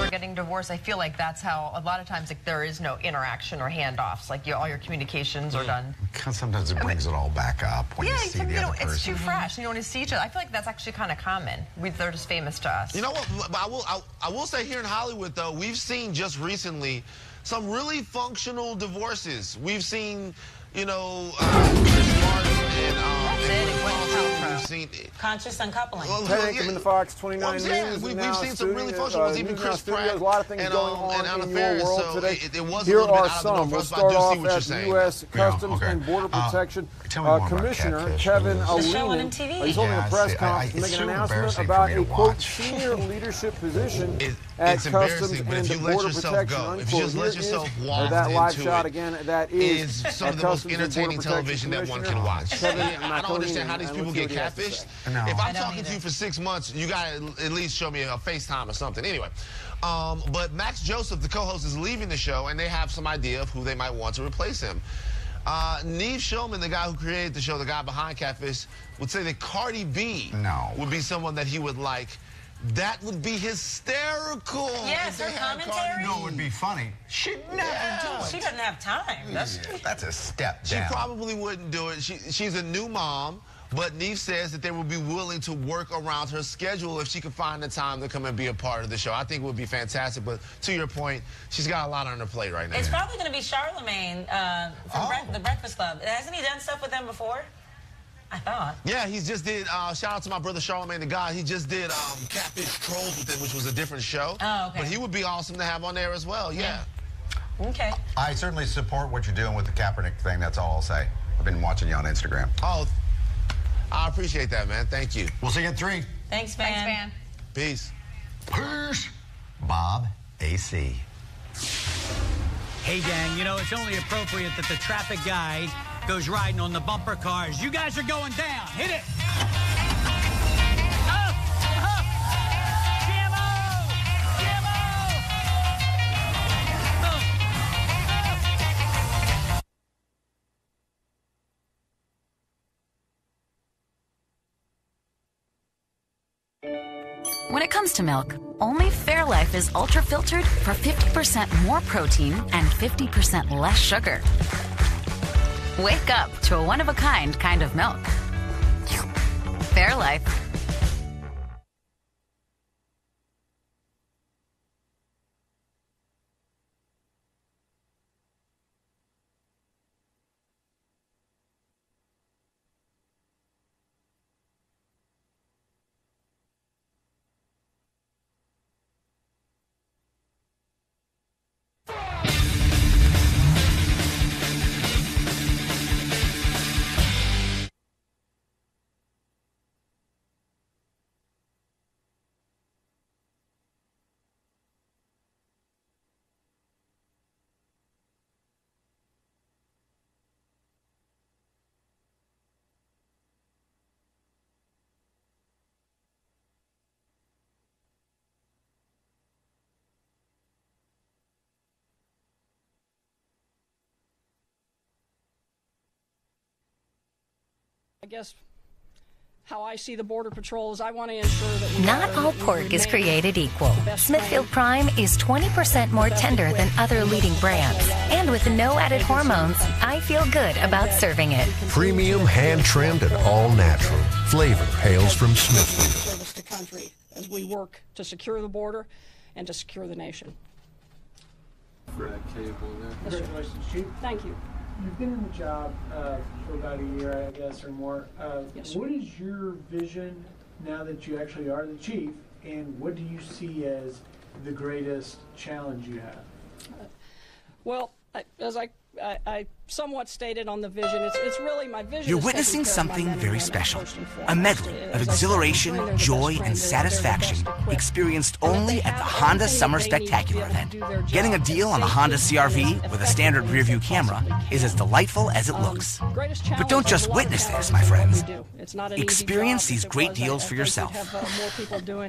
getting divorced, I feel like that's how a lot of times like there is no interaction or handoffs. Like all your communications are done. Because sometimes it brings it all back up when you see the other person. It's too fresh. You don't want to see each other. I feel like that's actually kind of common. They're just famous to us. You know what? I will say here in Hollywood though, we've seen just recently some really functional divorces. We've seen, you know, Chris Martin and we've seen conscious uncoupling. Hey, I'm in the Fox 29 News. We've seen some really functional ones. Even Chris Pratt. A lot of things going on in your world today. Here are some. We'll start off at U.S. Customs and Border Protection Commissioner Kevin Alinen. He's holding a press conference to make an announcement about a, quote, senior leadership position at Customs and Border Protection. If you just let yourself walk that live shot it, again, that is some of the most entertaining television that one can watch. I don't understand how these people get catfished. If I'm talking to you for 6 months, you got to at least show me a FaceTime or something. Anyway, but Max Joseph, the co-host, is leaving the show, and they have some idea of who they might want to replace him. Neve Shulman, the guy who created the show, the guy behind Catfish, would say that Cardi B would be someone that he would like. That would be hysterical. Yes, her commentary. No, it would be funny. She'd never do it. She doesn't have time. That's a step down. She probably probably wouldn't do it. She's a new mom, but Neve says that they would be willing to work around her schedule if she could find the time to come and be a part of the show. I think it would be fantastic, but to your point, she's got a lot on her plate right now. It's probably going to be Charlemagne from the Breakfast Club. Hasn't he done stuff with them before? I thought. Yeah, he just did, shout out to my brother Charlemagne the God, he just did Catfish Trolls with him, which was a different show. Oh, okay. But he would be awesome to have on there as well, yeah. Okay. I certainly support what you're doing with the Kaepernick thing, that's all I'll say. I've been watching you on Instagram. Oh, I appreciate that, man. Thank you. We'll see you at 3. Thanks, man. Thanks, man. Peace. Peace. Bob, AC. Hey, gang, you know, it's only appropriate that the traffic guy goes riding on the bumper cars. You guys are going down. Hit it. Up, up. GMO! GMO! When it comes to milk, only Fairlife is ultra-filtered for 50% more protein and 50% less sugar. Wake up to a one-of-a-kind of milk. Fairlife. I guess how I see the Border Patrol is I want to ensure that not all pork is created equal. Smithfield Prime is 20% more tender than other leading brands. And with no added hormones, I feel good about serving it. Premium, hand-trimmed, and all-natural. Flavor hails from Smithfield. Service to country as we work to secure the border and to secure the nation. Congratulations, Chief. Thank you. You've been in the job for about a year, I guess, or more. Yes, what is your vision now that you actually are the chief, and what do you see as the greatest challenge you have? Well, as I somewhat stated on the vision, it's really my vision. You're witnessing something very special. A medley of exhilaration, joy, and satisfaction experienced only at the Honda Summer Spectacular event. Getting a deal on a Honda CR-V with a standard rearview camera is as delightful as it looks. But don't just witness this, my friends. Experience these great deals for yourself.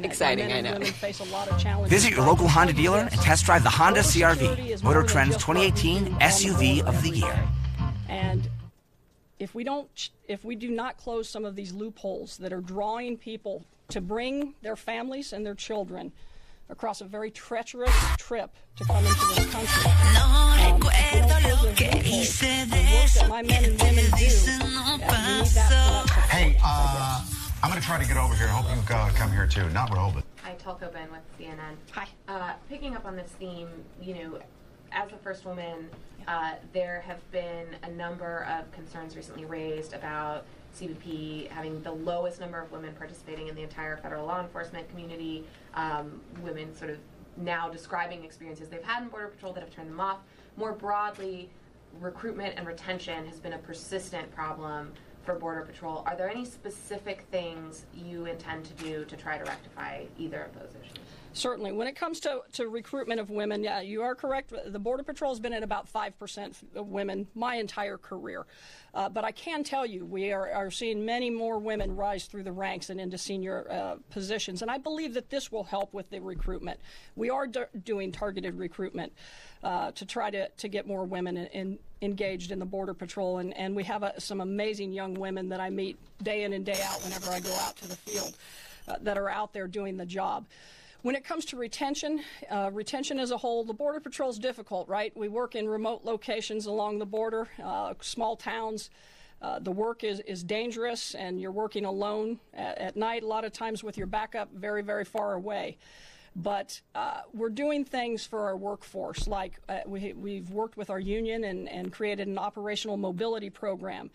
Exciting, I know. Visit your local Honda dealer and test drive the Honda CR-V, Motor Trend's 2018 SUV of the year. And if we do not close some of these loopholes that are drawing people to bring their families and their children across a very treacherous trip to come into this country. The work that my men and women do, we need that. Hey, I'm going to try to get over here. I hope you come here too. Not Rehoboth. Hi, Tulko Ben with CNN. Hi. Picking up on this theme, you know, as the first woman, there have been a number of concerns recently raised about CBP having the lowest number of women participating in the entire federal law enforcement community, women sort of now describing experiences they've had in Border Patrol that have turned them off. More broadly, recruitment and retention has been a persistent problem for Border Patrol. Are there any specific things you intend to do to try to rectify either of those issues? Certainly. When it comes to recruitment of women, yeah, you are correct. The Border Patrol has been at about 5% of women my entire career. But I can tell you we are seeing many more women rise through the ranks and into senior positions. And I believe that this will help with the recruitment. We are doing targeted recruitment to try to get more women engaged in the Border Patrol. And we have some amazing young women that I meet day in and day out whenever I go out to the field that are out there doing the job. When it comes to retention, retention as a whole, the Border Patrol is difficult, right? We work in remote locations along the border, small towns. The work is dangerous, and you're working alone at night, a lot of times with your backup very, very far away. But we're doing things for our workforce, like we've worked with our union and created an operational mobility program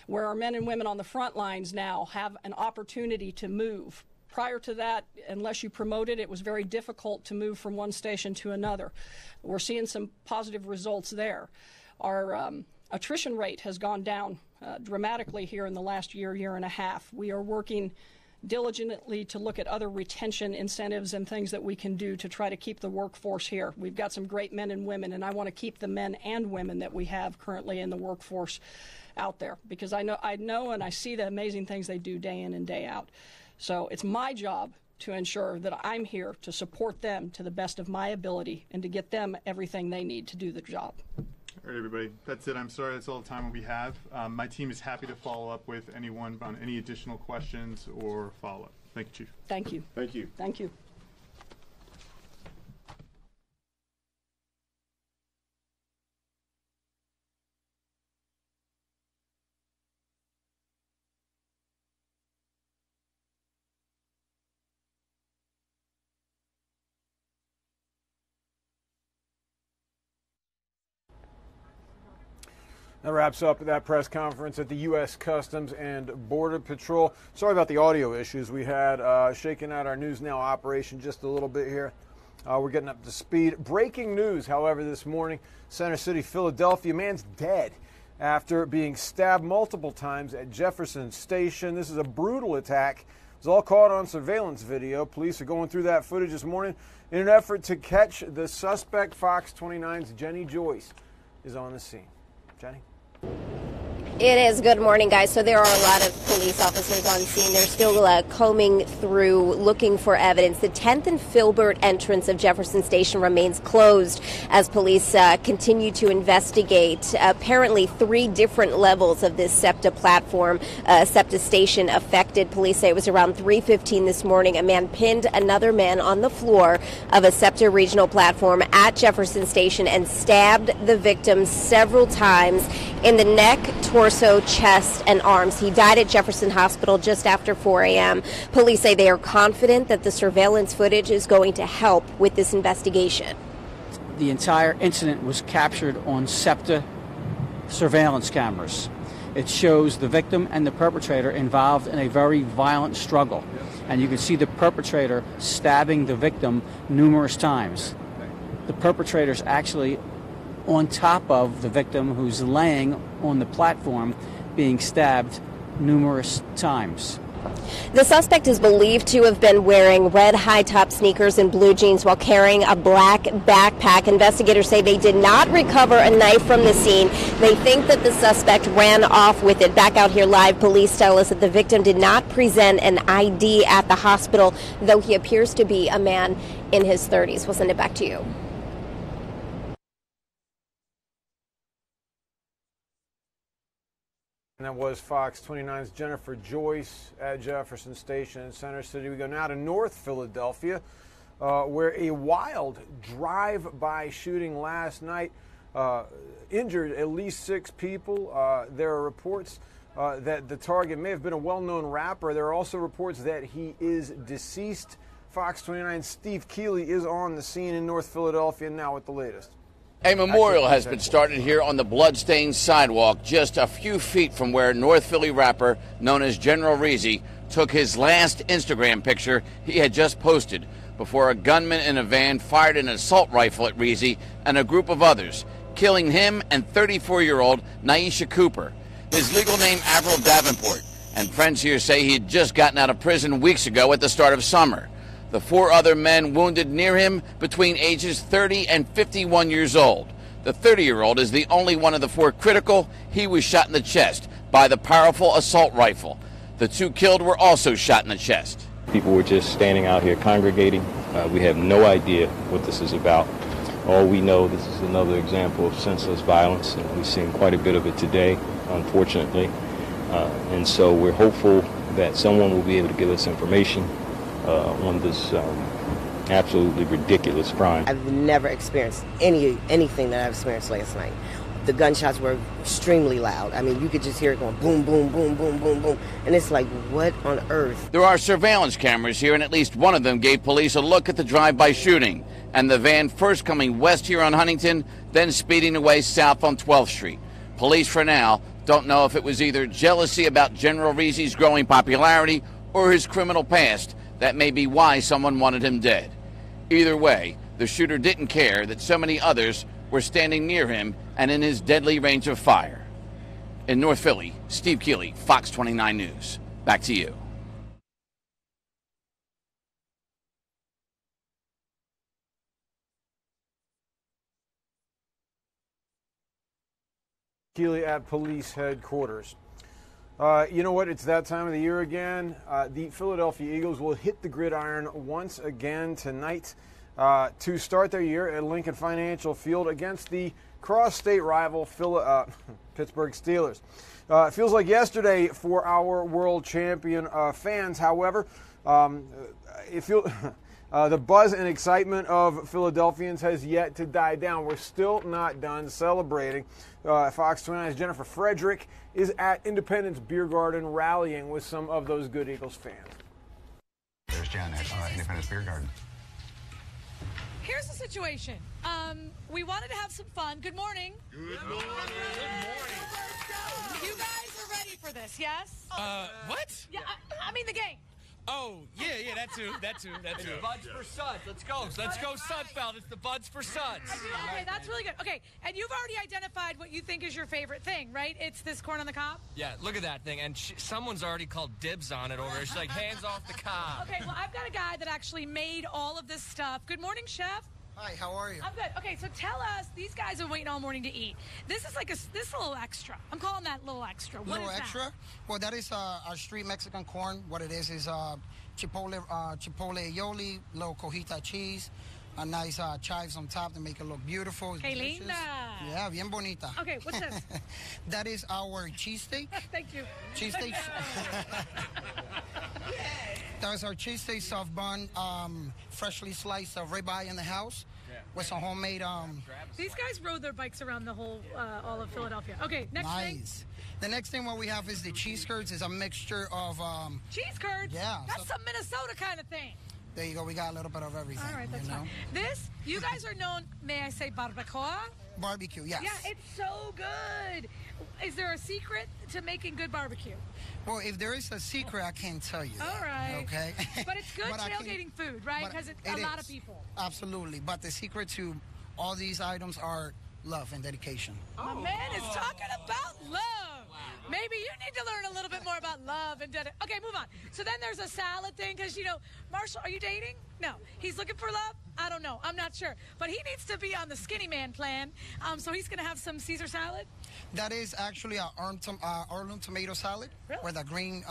where our men and women on the front lines now have an opportunity to move. Prior to that, unless you promoted, it was very difficult to move from one station to another. We're seeing some positive results there. Our attrition rate has gone down dramatically here in the last year and a half. We are working diligently to look at other retention incentives and things that we can do to try to keep the workforce here. We've got some great men and women, and I want to keep the men and women that we have currently in the workforce out there, because I know and I see the amazing things they do day in and day out. So it's my job to ensure that I'm here to support them to the best of my ability and to get them everything they need to do the job. All right, everybody. That's it. I'm sorry. That's all the time we have. My team is happy to follow up with anyone on any additional questions or follow-up. Thank you, Chief. Thank you. Thank you. Thank you. That wraps up that press conference at the U.S. Customs and Border Patrol. Sorry about the audio issues we had. Shaking out our News Now operation just a little bit here. We're getting up to speed. Breaking news, however, this morning, Center City, Philadelphia, man's dead after being stabbed multiple times at Jefferson Station. This is a brutal attack. It was all caught on surveillance video. Police are going through that footage this morning in an effort to catch the suspect. Fox 29's Jenny Joyce is on the scene. Jenny? It is. Good morning, guys. So there are a lot of police officers on scene. They're still combing through, looking for evidence. The 10th and Filbert entrance of Jefferson Station remains closed as police continue to investigate. Apparently 3 different levels of this SEPTA platform, SEPTA station affected. Police say it was around 3:15 this morning. A man pinned another man on the floor of a SEPTA regional platform at Jefferson Station and stabbed the victim several times in the neck, torso, chest, and arms. He died at Jefferson Hospital just after 4 a.m. Police say they are confident that the surveillance footage is going to help with this investigation. The entire incident was captured on SEPTA surveillance cameras. It shows the victim and the perpetrator involved in a very violent struggle. And you can see the perpetrator stabbing the victim numerous times. The perpetrator's actually on top of the victim, who's laying on the platform being stabbed numerous times. The suspect is believed to have been wearing red high-top sneakers and blue jeans while carrying a black backpack. Investigators say they did not recover a knife from the scene. They think that the suspect ran off with it. Back out here live, police tell us that the victim did not present an ID at the hospital, though he appears to be a man in his 30s. We'll send it back to you. And that was Fox 29's Jennifer Joyce at Jefferson Station in Center City. We go now to North Philadelphia. where a wild drive-by shooting last night injured at least 6 people. There are reports that the target may have been a well-known rapper. There are also reports that he is deceased. Fox 29's Steve Keeley is on the scene in North Philadelphia now with the latest. A memorial has been started here on the bloodstained sidewalk just a few feet from where North Philly rapper known as General Reezy took his last Instagram picture he had just posted before a gunman in a van fired an assault rifle at Reezy and a group of others, killing him and 34-year-old Naisha Cooper. His legal name Avril Davenport, and friends here say he had just gotten out of prison weeks ago at the start of summer. The 4 other men wounded near him between ages 30 and 51 years old. The 30-year-old is the only one of the 4 critical. He was shot in the chest by the powerful assault rifle. The 2 killed were also shot in the chest. People were just standing out here congregating. We have no idea what this is about. All we know, this is another example of senseless violence, and we've seen quite a bit of it today, unfortunately. And so we're hopeful that someone will be able to give us information on this absolutely ridiculous crime. I've never experienced anything that I've experienced last night. The gunshots were extremely loud. I mean, you could just hear it going boom, boom, boom, boom, boom, boom. And it's like, what on earth? There are surveillance cameras here, and at least one of them gave police a look at the drive-by shooting and the van first coming west here on Huntingdon, then speeding away south on 12th Street. Police, for now, don't know if it was either jealousy about General Reezy's growing popularity or his criminal past. That may be why someone wanted him dead. Either way, the shooter didn't care that so many others were standing near him and in his deadly range of fire. In North Philly, Steve Keeley, Fox 29 News. Back to you. Keeley at police headquarters. You know what? It's that time of the year again. The Philadelphia Eagles will hit the gridiron once again tonight to start their year at Lincoln Financial Field against the cross-state rival Pittsburgh Steelers. It feels like yesterday for our world champion fans. However, the buzz and excitement of Philadelphians has yet to die down. We're still not done celebrating. Fox 29's Jennifer Frederick is at Independence Beer Garden rallying with some of those good Eagles fans. There's Jen at Independence Beer Garden. Here's the situation. We wanted to have some fun. Good morning. Good morning. You guys are ready for this, yes? What? Yeah, I mean the game. Oh, yeah, that too. It's Buds for Suds. Let's go, Sudfeld. It's the Buds for Suds. Okay, that's really good. Okay, and you've already identified what you think is your favorite thing, right? It's this corn on the cob? Yeah, look at that thing. And someone's already called dibs on it over there. She's like, hands off the cob. Okay, well, I've got a guy that actually made all of this stuff. Good morning, chef. Hi, how are you? I'm good. Okay, so tell us, these guys are waiting all morning to eat. This is like this little extra. I'm calling that little extra. What is extra? That? Well, that is our street Mexican corn. What it is chipotle aioli, little cojita cheese, a nice chives on top to make it look beautiful. Que linda. Yeah, bien bonita. Okay, what's this? That is our cheesesteak. Thank you. Cheesesteak. That is our cheesesteak soft bun, freshly sliced ribeye in the house with some homemade. These guys rode their bikes around the whole, all of Philadelphia. Okay, next thing. Nice. The next thing what we have is the cheese curds. It's a mixture of cheese curds. Yeah, that's some Minnesota kind of thing. There you go. We got a little bit of everything. All right, that's fine. This, you guys are known. May I say barbacoa? Barbecue, yes. Yeah, it's so good. Is there a secret to making good barbecue? Well, if there is a secret, I can't tell you. All right. Okay. But it's good tailgating food, right? Because it's a lot of people. Absolutely. But the secret to all these items are love and dedication. My man is talking about love. Wow. Maybe you need to learn a little bit more about love and dedication. Okay, move on. So then there's a salad thing because, you know, Marshall, are you dating? No. He's looking for love? I don't know. I'm not sure. But he needs to be on the skinny man plan. So he's going to have some Caesar salad? That is actually our heirloom tomato salad with a green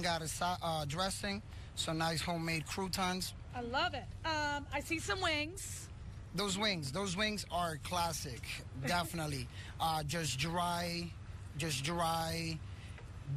goddess dressing, some nice homemade croutons. I love it. I see some wings. Those wings are classic, definitely. Just dry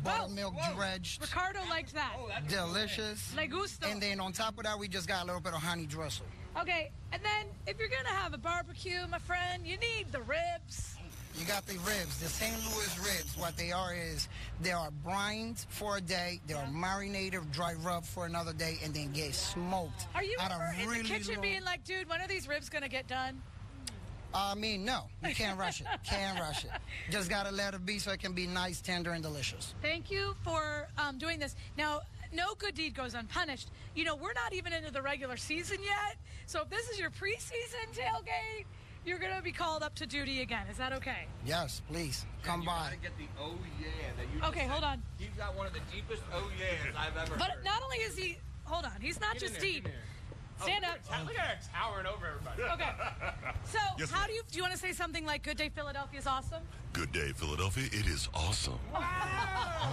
buttermilk dredged. Ricardo liked that. Delicious. Le gusto. And then on top of that, we just got a little bit of honey drizzle. Okay, and then if you're going to have a barbecue, my friend, you need the ribs. You got the ribs, the St. Louis ribs. What they are is they are brined for a day, they are marinated, dry rubbed for another day, and then get smoked. Are you ever in the kitchen being like, dude, when are these ribs going to get done? I mean, no, you can't rush it. Can't rush it. Just got to let it be so it can be nice, tender, and delicious. Thank you for doing this. Now, no good deed goes unpunished. You know, we're not even into the regular season yet, so if this is your preseason tailgate, you're going to be called up to duty again. Is that okay? Yes, please. Come by. You got to get the oh yeah that you Okay, hold on. He's got one of the deepest oh yeahs I've ever heard. But not only is he, hold on, he's not just deep. Stand up. Look at her towering over everybody. Okay. So, Yes, how do you want to say something like "Good Day Philadelphia" is awesome? Good day, Philadelphia. It is awesome. Oh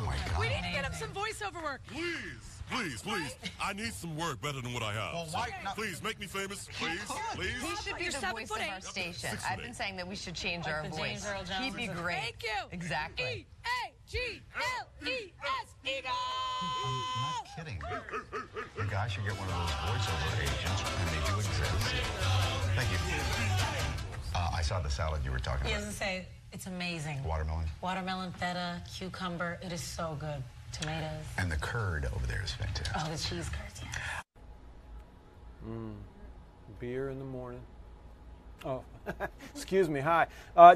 my God. We need to get him some voiceover work. Please. I need some work better than what I have. Well, why not? Please make me famous. Please. He should be the voice of our station. I've been saying that we should change our voice. He'd be great. Thank you. Exactly. E-A-G-L-E-S, Eagle. I'm not kidding. You guys should get one of those voiceover agents, and they do exist. Thank you. I saw the salad you were talking He about. doesn't say it's amazing. Watermelon. Watermelon, feta, cucumber. It is so good. Tomatoes. And the curd over there is fantastic. Oh, the cheese curds, yes. Beer in the morning. Oh, excuse me. Hi.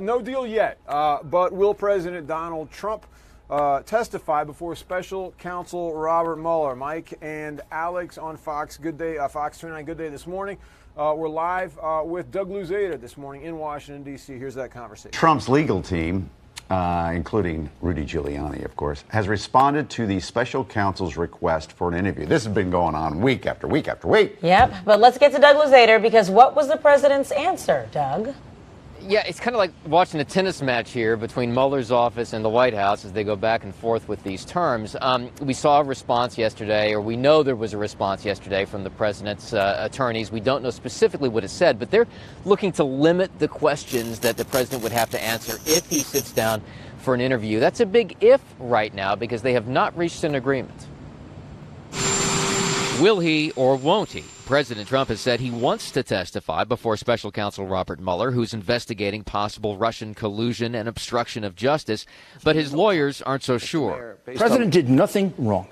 No deal yet, but will President Donald Trump testify before Special Counsel Robert Mueller? Mike and Alex on Fox. Good day, Fox 29. Good day this morning. We're live with Doug Luzada this morning in Washington, D.C. Here's that conversation. Trump's legal team, including Rudy Giuliani, of course, has responded to the special counsel's request for an interview. This has been going on week after week after week. Yep, but let's get to Doug Luzada, because what was the president's answer, Doug? Yeah, it's kind of like watching a tennis match here between Mueller's office and the White House as they go back and forth with these terms. We saw a response yesterday, or we know there was a response yesterday from the president's attorneys. We don't know specifically what it said, but they're looking to limit the questions that the president would have to answer if he sits down for an interview. That's a big if right now because they have not reached an agreement. Will he or won't he? President Trump has said he wants to testify before Special Counsel Robert Mueller, who's investigating possible Russian collusion and obstruction of justice, but his lawyers aren't so sure. The president did nothing wrong.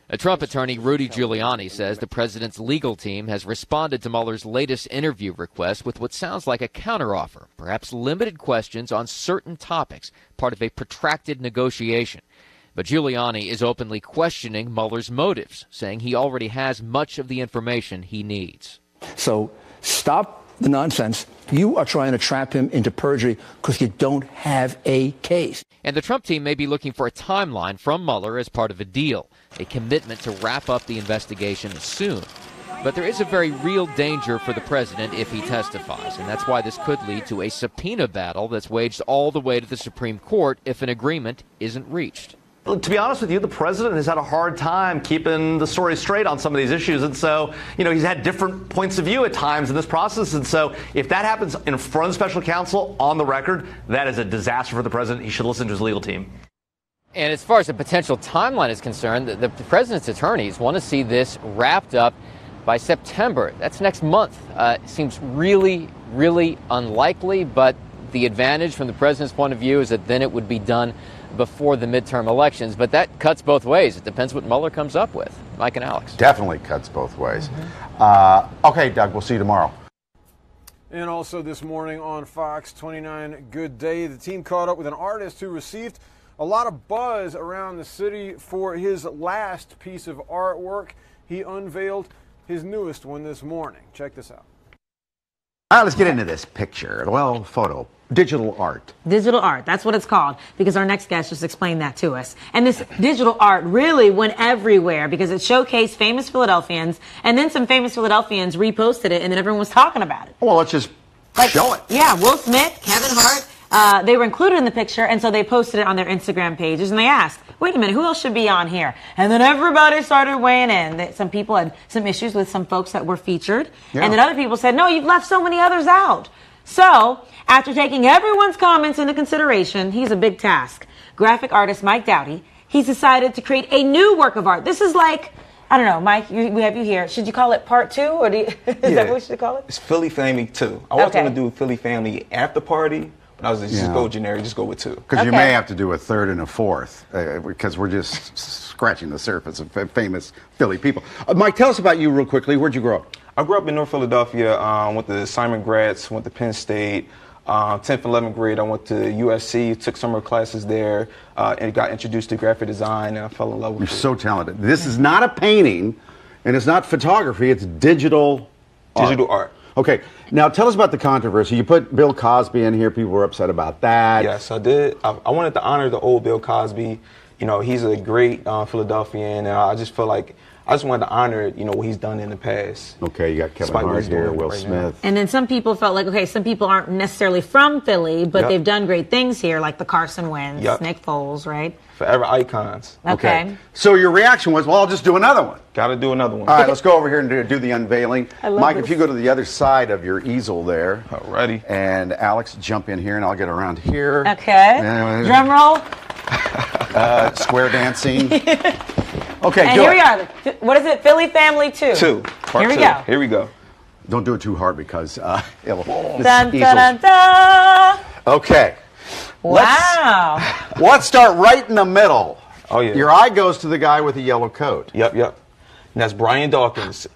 A Trump attorney, Rudy Giuliani, says the president's legal team has responded to Mueller's latest interview request with what sounds like a counteroffer, perhaps limited questions on certain topics, part of a protracted negotiation. But Giuliani is openly questioning Mueller's motives, saying he already has much of the information he needs. So stop the nonsense. You are trying to trap him into perjury because you don't have a case. And the Trump team may be looking for a timeline from Mueller as part of a deal, a commitment to wrap up the investigation soon. But there is a very real danger for the president if he testifies, and that's why this could lead to a subpoena battle that's waged all the way to the Supreme Court if an agreement isn't reached. To be honest with you, the president has had a hard time keeping the story straight on some of these issues. And so, he's had different points of view at times in this process. And so if that happens in front of the special counsel on the record, that is a disaster for the president. He should listen to his legal team. And as far as the potential timeline is concerned, the president's attorneys want to see this wrapped up by September. That's next month. Seems really, really unlikely. But the advantage from the president's point of view is that then it would be done before the midterm elections, but that cuts both ways. It depends what Mueller comes up with. Mike and Alex. Definitely cuts both ways. Okay, Doug, we'll see you tomorrow. And also this morning on Fox 29 Good Day, the team caught up with an artist who received a lot of buzz around the city for his last piece of artwork. He unveiled his newest one this morning. Check this out. All right, let's get into this picture. Well, photo. Digital art. Digital art, that's what it's called, because our next guest just explained that to us. And this digital art really went everywhere because it showcased famous Philadelphians, and then some famous Philadelphians reposted it, and then everyone was talking about it. Well, let's just show it. Yeah, Will Smith, Kevin Hart, they were included in the picture, and so they posted it on their Instagram pages, and they asked, wait a minute, who else should be on here? And then everybody started weighing in. Some people had some issues with some folks that were featured, and then other people said, no, you've left so many others out. So, after taking everyone's comments into consideration, he's a big task. Graphic artist Mike Doughty he's decided to create a new work of art. This is like, I don't know, Mike, we have you here. Should you call it part 2? Or is that what we should call it? It's Philly Family 2. I was going to do Philly Family after party, but I was just go generic, just go with 2. Because you may have to do a 3rd and a 4th, because we're just scratching the surface of famous Philly people. Mike, tell us about you real quickly. Where'd you grow up? I grew up in North Philadelphia, went to Simon Gratz, went to Penn State. 10th and 11th grade, I went to USC, took summer classes there, and got introduced to graphic design, and I fell in love with it. You're so talented. This is not a painting, and it's not photography, it's digital art. Okay, now tell us about the controversy. You put Bill Cosby in here. People were upset about that. Yes, I did. I wanted to honor the old Bill Cosby. You know, he's a great Philadelphian, and I just feel like I just wanted to honor, what he's done in the past. Okay, you got Kevin Hart here, Will Smith. And then some people felt like, okay, some people aren't necessarily from Philly, but they've done great things here, like the Carson Wentz, Nick Foles, right? Forever icons. Okay. So your reaction was, well, I'll just do another one. Got to do another one. All right, let's go over here and do the unveiling. Mike, if you go to the other side of your easel there. Alrighty. And Alex, jump in here, and I'll get around here. Okay. Drum roll. Square dancing. Okay, and here we are. What is it? Philly Family 2. 2. Here we go. Here we go. Don't do it too hard because it'll. Dun, dun, dun, dun. Okay. Wow. Let's start right in the middle. Oh, yeah. Your eye goes to the guy with the yellow coat. Yep. And that's Brian Dawkins.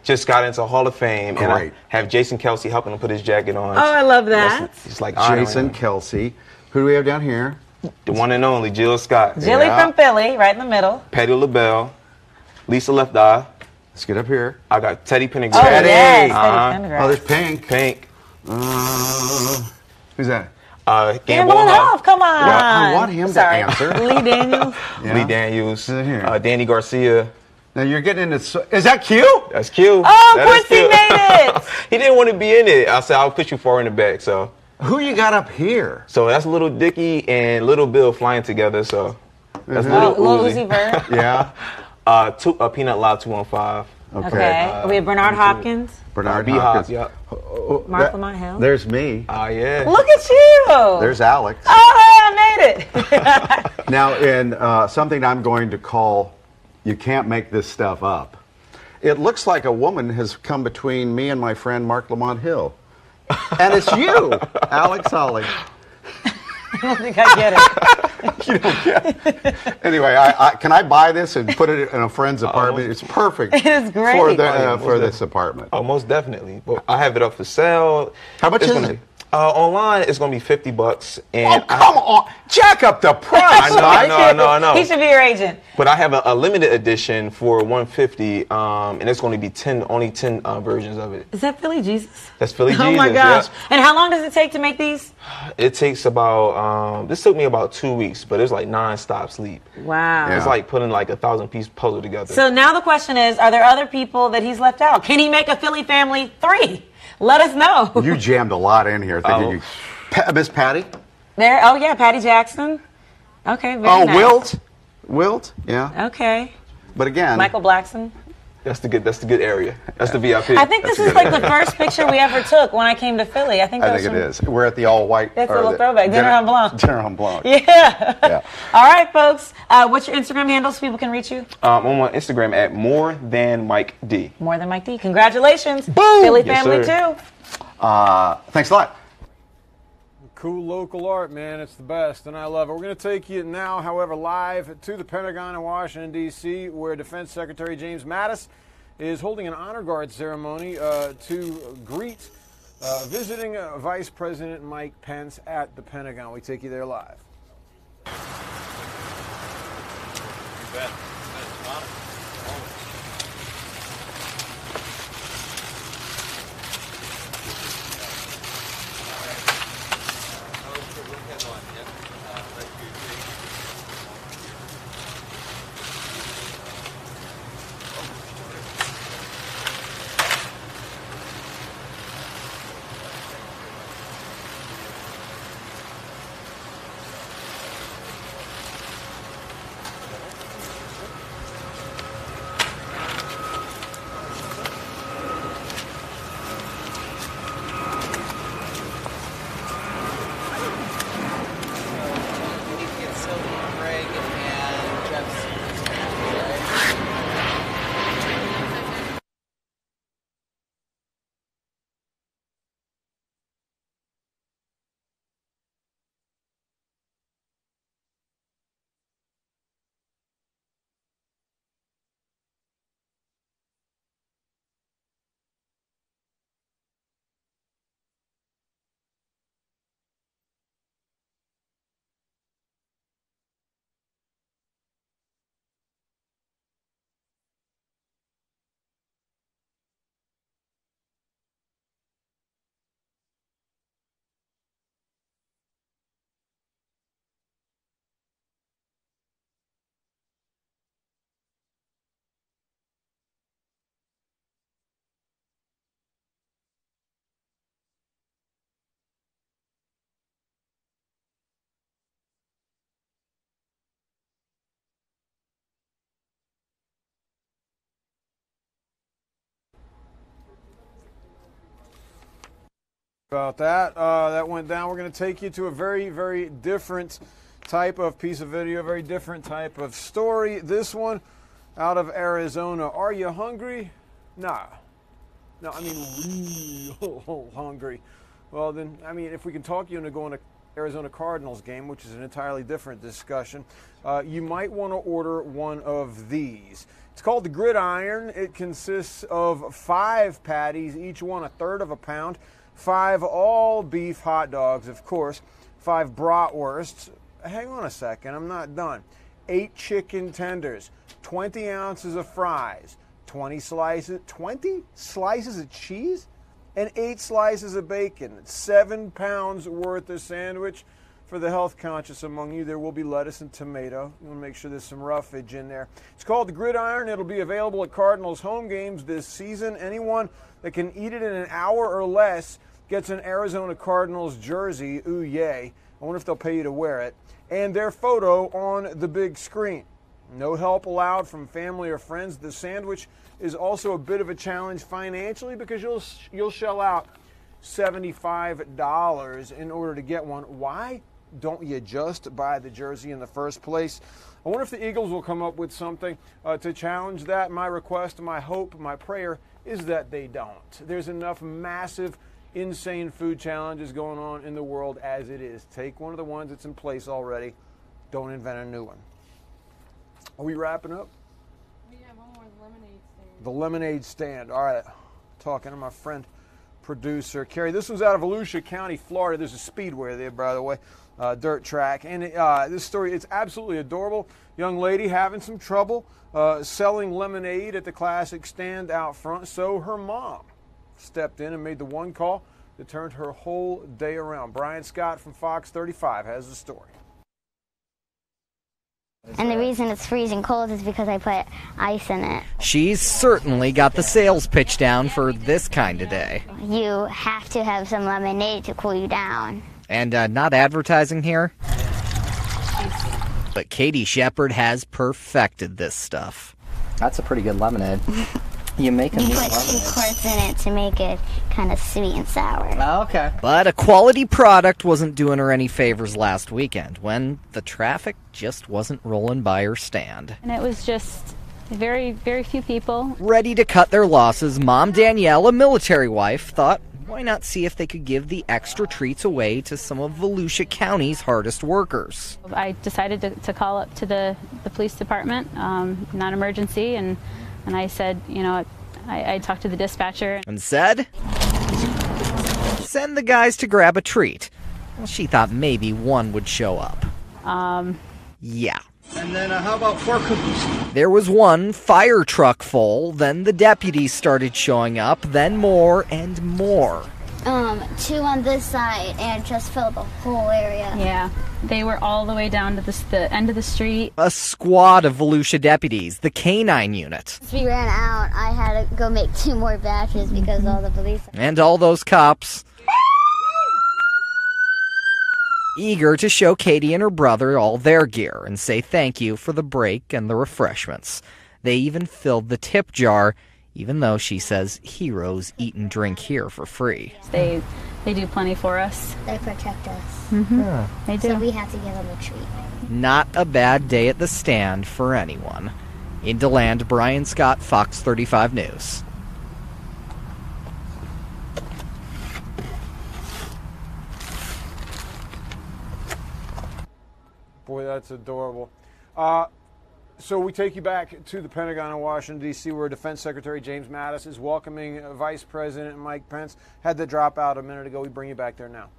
Just got into Hall of Fame. Great. And I have Jason Kelsey helping him put his jacket on. Oh, I love that. It's like Jason Kelsey. Who do we have down here? The one and only Jill Scott. Jilly from Philly, right in the middle. Patty LaBelle. Lisa Left Eye. Let's get up here. I got Teddy Pendergrass. Oh, yes, Teddy Pendergrass. Oh, there's Pink. Who's that? Gamble and Huff, come on. I want him to answer. Lee Daniels. Lee Daniels. Danny Garcia. Now you're getting into. Is that Q? That's Q. Oh, Quincy made it. He didn't want to be in it. I said, I'll put you far in the back. So. Who you got up here? So that's Little Dicky and Little Bill flying together. So that's Little Uzi Vert. Yeah. Peanut Lab 215. Okay. We have Bernard Hopkins. Bernard Hopkins. Yep. Mark Lamont Hill. There's me. Yeah. Look at you. There's Alex. Oh, hey, I made it. Now, in something I'm going to call, you can't make this stuff up. It looks like a woman has come between me and my friend Mark Lamont Hill. And it's you, Alex Holly. I don't think I get it. You don't get it. Anyway, can I buy this and put it in a friend's apartment? It's perfect. It is great. For this apartment. Oh, most definitely. Well, I have it up for sale. How much is it? Online, it's going to be $50. And come on. Jack up the price. I know. He should be your agent. But I have a limited edition for $150, and it's going to be only 10 versions of it. Is that Philly Jesus? That's Philly Jesus. Oh my gosh! Yes. And how long does it take to make these? It takes about. This took me about 2 weeks, but it's like non-stop sleep. Wow! It's like putting like a 1,000-piece puzzle together. So now the question is: are there other people that he's left out? Can he make a Philly Family 3? Let us know. You jammed a lot in here. Thinking Miss Patty. There. Oh yeah, Patty Jackson. Okay. Very nice. Wilt. Yeah. Okay. But again, Michael Blackson. That's the good area. That's the VIP. I think this is like the first picture we ever took when I came to Philly. I think it is. We're at the all-white. That's a little throwback. Dinner on Blanc. Dinner on Blanc. Yeah. All right, folks. What's your Instagram handle so people can reach you? I'm on Instagram at More Than Mike D. More Than Mike D. Congratulations. Boom. Philly Family 2. Thanks a lot. Cool local art, man. It's the best, and I love it. We're going to take you now, however, live to the Pentagon in Washington, D.C., where Defense Secretary James Mattis is holding an honor guard ceremony to greet visiting Vice President Mike Pence at the Pentagon. We take you there live. You bet. About that. That went down. We're going to take you to a very, very different type of piece of video, very different type of story. This one out of Arizona. Are you hungry? Nah. No, I mean real hungry. Well, then, I mean, if we can talk you into going to Arizona Cardinals game, which is an entirely different discussion, you might want to order one of these. It's called the Gridiron. It consists of 5 patties, each one 1/3 of a pound, 5 all-beef hot dogs, of course, 5 bratwursts. Hang on a second, I'm not done. 8 chicken tenders, 20 ounces of fries, 20 slices of cheese, and 8 slices of bacon. 7 pounds worth of sandwich. For the health conscious among you, there will be lettuce and tomato. You want to make sure there's some roughage in there. It's called the Gridiron. It'll be available at Cardinals home games this season. Anyone that can eat it in an hour or less gets an Arizona Cardinals jersey. Ooh, yay. I wonder if they'll pay you to wear it. And their photo on the big screen. No help allowed from family or friends. The sandwich is also a bit of a challenge financially because you'll shell out $75 in order to get one. Why don't you just buy the jersey in the first place? I wonder if the Eagles will come up with something to challenge that. My request, my hope, my prayer is that they don't. There's enough massive, insane food challenges going on in the world as it is. Take one of the ones that's in place already. Don't invent a new one. Are we wrapping up? We have one more, the lemonade stand. The lemonade stand. All right. Talking to my friend, producer Carrie. This one's out of Volusia County, Florida. There's a speedway there, by the way, dirt track. And this story, it's absolutely adorable. Young lady having some trouble selling lemonade at the classic stand out front. So her mom stepped in and made the one call that turned her whole day around. Brian Scott from Fox 35 has the story. And the reason it's freezing cold is because I put ice in it. She's certainly got the sales pitch down for this kind of day. You have to have some lemonade to cool you down. And not advertising here, but Katie Shepard has perfected this stuff. That's a pretty good lemonade. You make a You put 2 quarts in it to make it kind of sweet and sour. Oh, okay. But a quality product wasn't doing her any favors last weekend when the traffic just wasn't rolling by her stand. And it was just very, very few people. Ready to cut their losses, Mom Danielle, a military wife, thought, why not see if they could give the extra treats away to some of Volusia County's hardest workers? I decided to call up to the police department, non-emergency, and I said, you know, I talked to the dispatcher. And said, send the guys to grab a treat. Well, she thought maybe one would show up. Yeah. And then how about 4 cookies? There was one fire truck full, then the deputies started showing up, then more and more. 2 on this side and just fill the whole area. Yeah, they were all the way down to the end of the street. A squad of Volusia deputies, the K-9 unit. Once we ran out, I had to go make 2 more batches because all the police... And all those cops eager to show Katie and her brother all their gear and say thank you for the break and the refreshments. They even filled the tip jar, even though she says heroes eat and drink here for free. They do plenty for us. They protect us. Mm-hmm. Yeah. They do. So we have to give them a treat. Not a bad day at the stand for anyone. In DeLand, Brian Scott, Fox 35 News. Boy, that's adorable. So we take you back to the Pentagon in Washington, D.C., where Defense Secretary James Mattis is welcoming Vice President Mike Pence. Had to drop out a minute ago. We bring you back there now.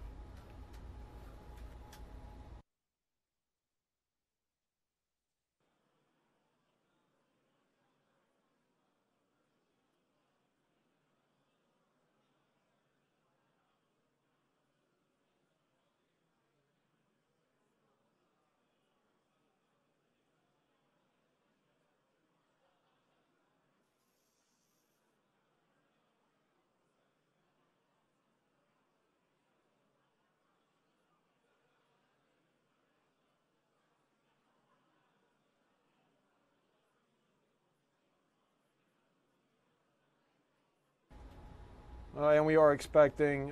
And we are expecting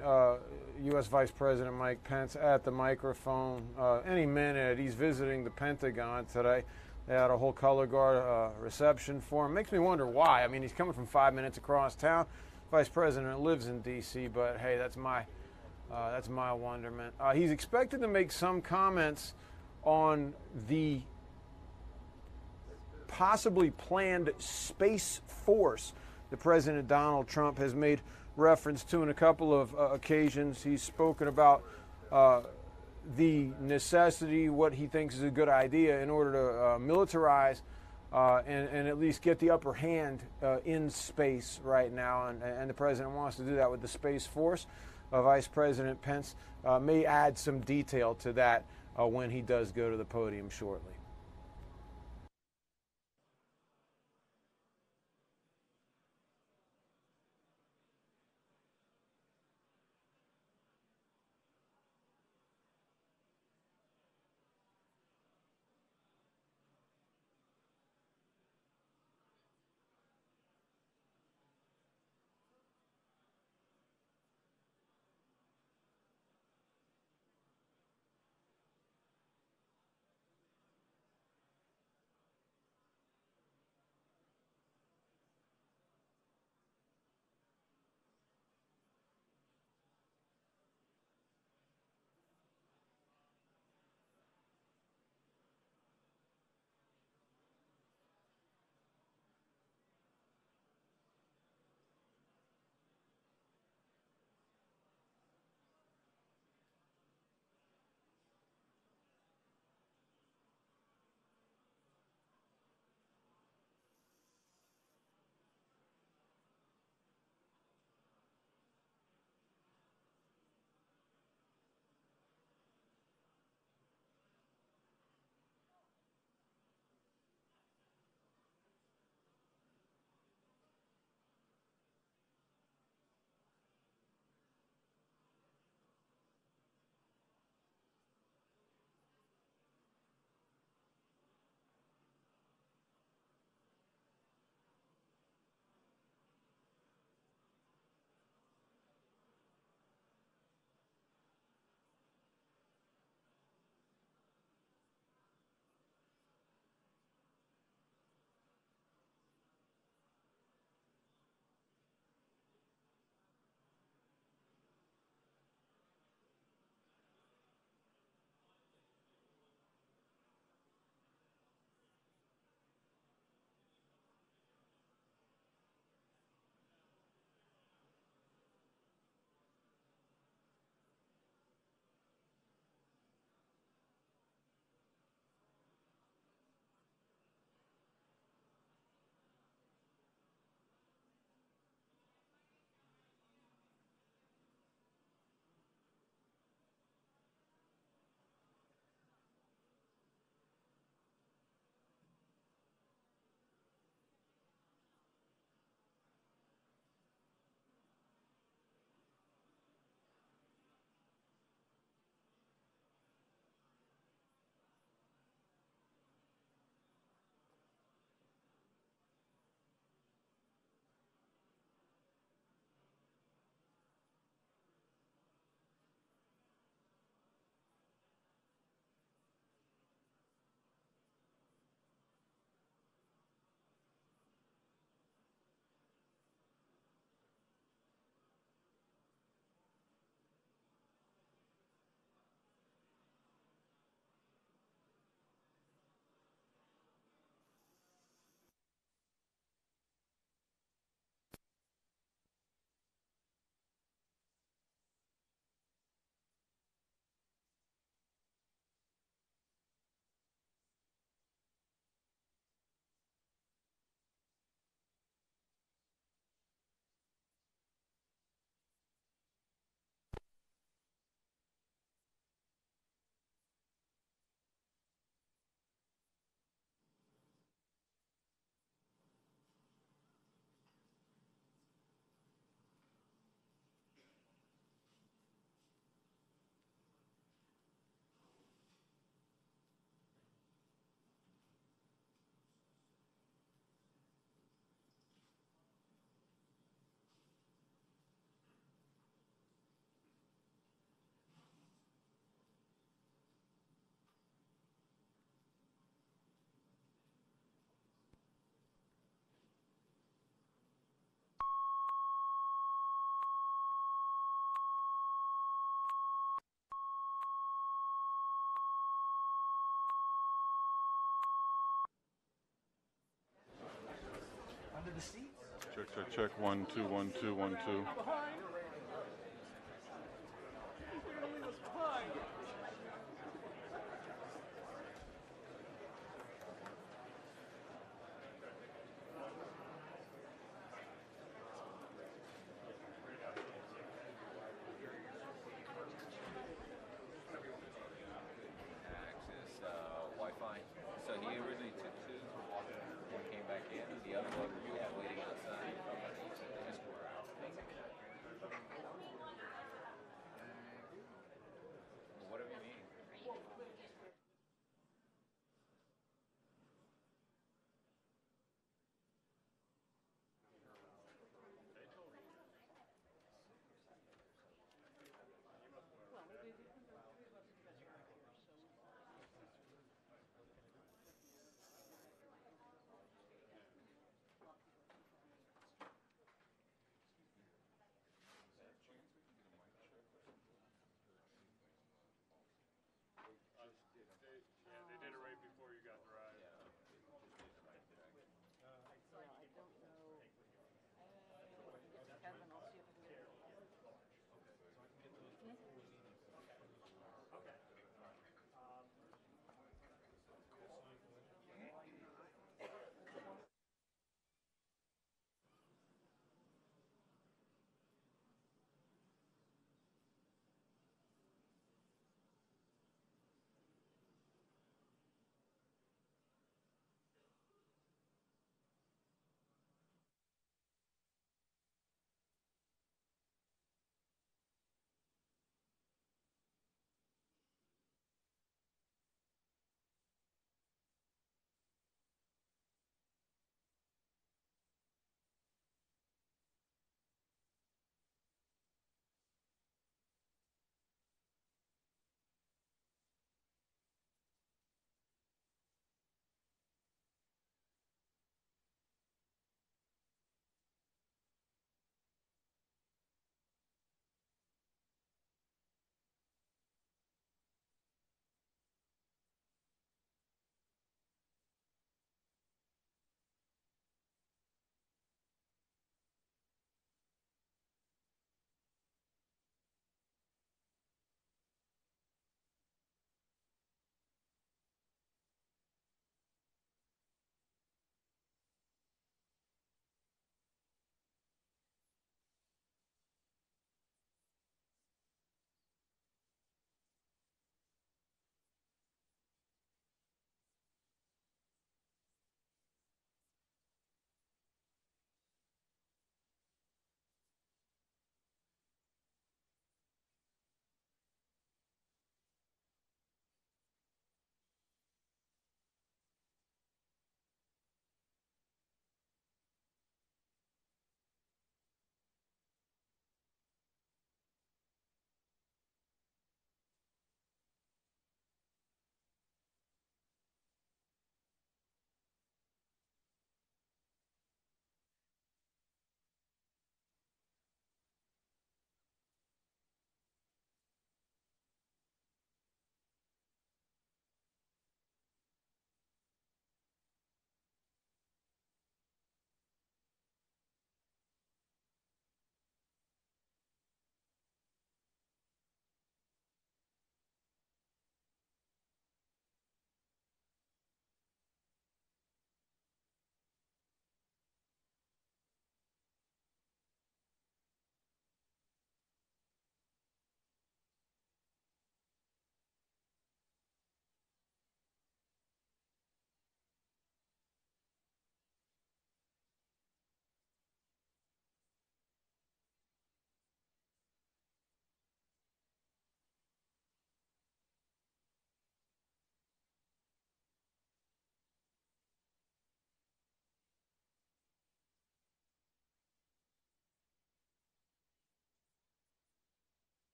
U.S. Vice President Mike Pence at the microphone any minute. He's visiting the Pentagon today. They had a whole color guard reception for him. Makes me wonder why. I mean, he's coming from 5 minutes across town. Vice President lives in D.C., but hey, that's my wonderment. He's expected to make some comments on the possibly planned Space Force that President Donald Trump has made reference to in a couple of occasions. He's spoken about the necessity, what he thinks is a good idea in order to militarize and at least get the upper hand in space right now. And the president wants to do that with the Space Force. Vice President Pence may add some detail to that when he does go to the podium shortly. Check 1 2 1 2 1 2. Access Wi-Fi. So he originally took two, one came back in, the other one we had waiting outside. They just were out.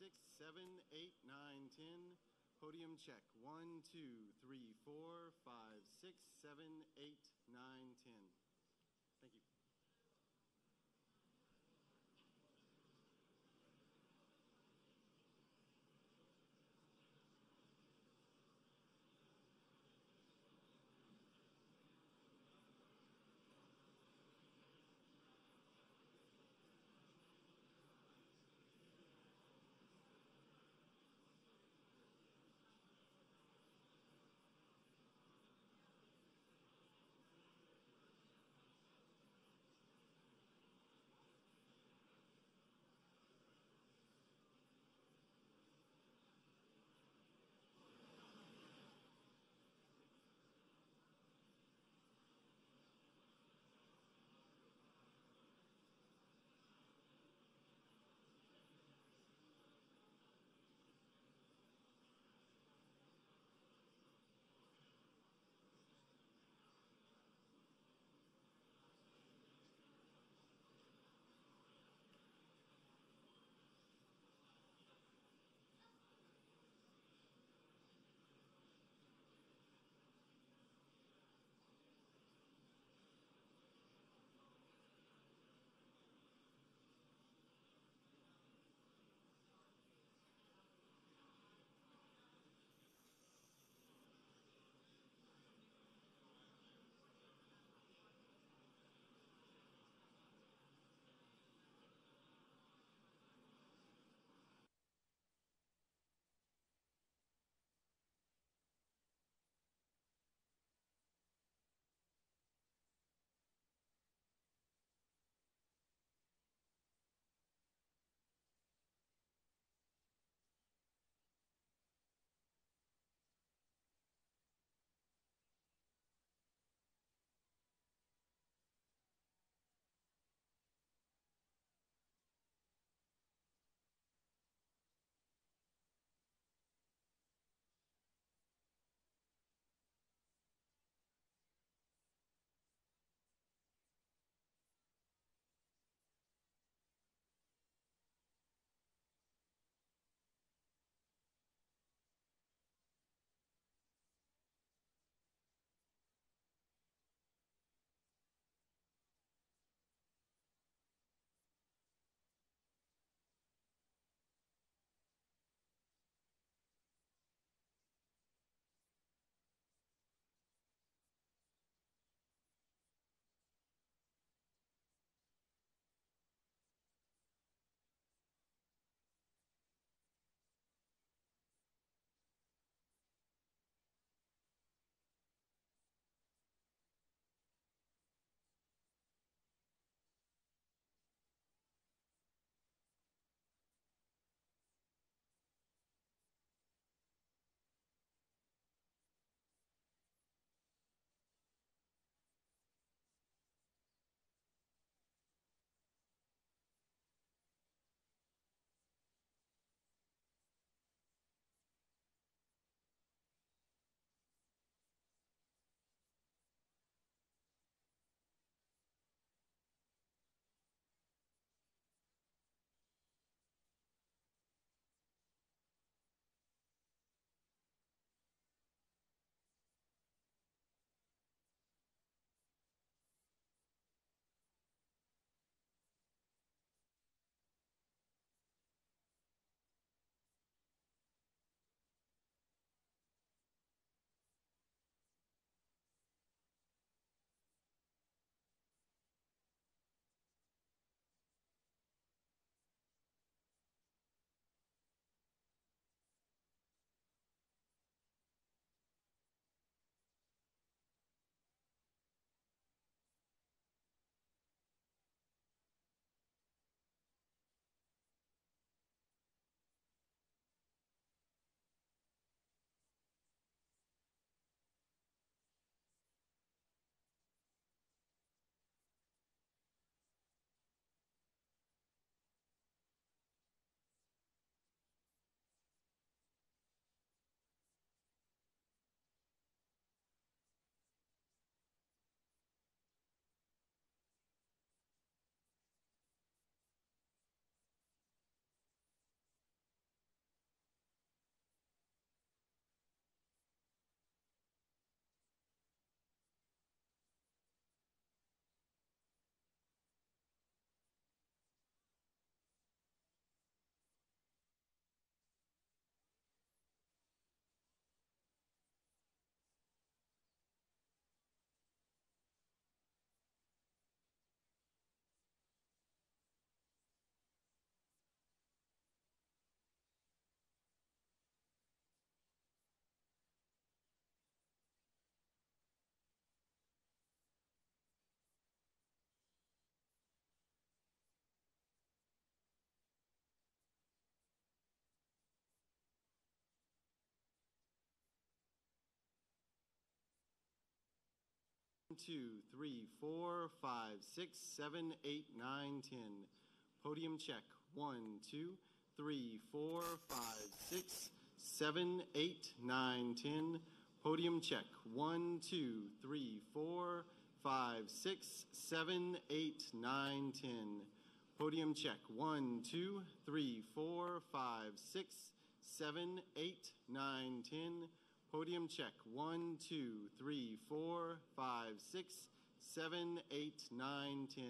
6, 7, 8, 9, 10. Podium check. 1, 2, 3, 4, 5, 6, 7, 8, 9, 10. Thank you. 2, 3, 4, 5, 6, 7, 8, 9, 10. Podium check. 1, 2, 3, 4, 5, 6, 7, 8, 9, 10. Podium check. 1, 2, 3, 4, 5, 6, 7, 8, 9, 10. Podium check. 1, 2, 3, 4, 5, 6, 7, 8, 9, 10. Podium check. 1, 2, 3, 4, 5, 6, 7, 8, 9, 10.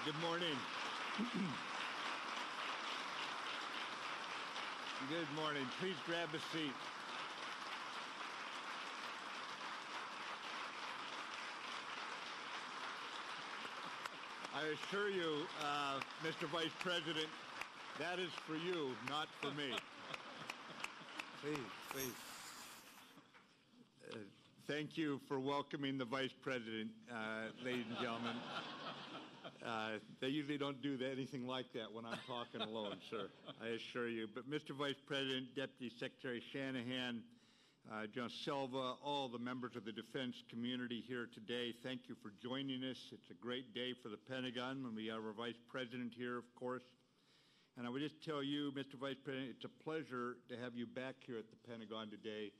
Good morning. Good morning. Please grab a seat. I assure you, Mr. Vice President, that is for you, not for me. Please. Thank you for welcoming the Vice President, ladies and gentlemen. They usually don't do anything like that when I'm talking alone, sir, I assure you. But Mr. Vice President, Deputy Secretary Shanahan, General Silva, all the members of the defense community here today, thank you for joining us. It's a great day for the Pentagon when we have our Vice President here, of course. And I would just tell you, Mr. Vice President, it's a pleasure to have you back here at the Pentagon today.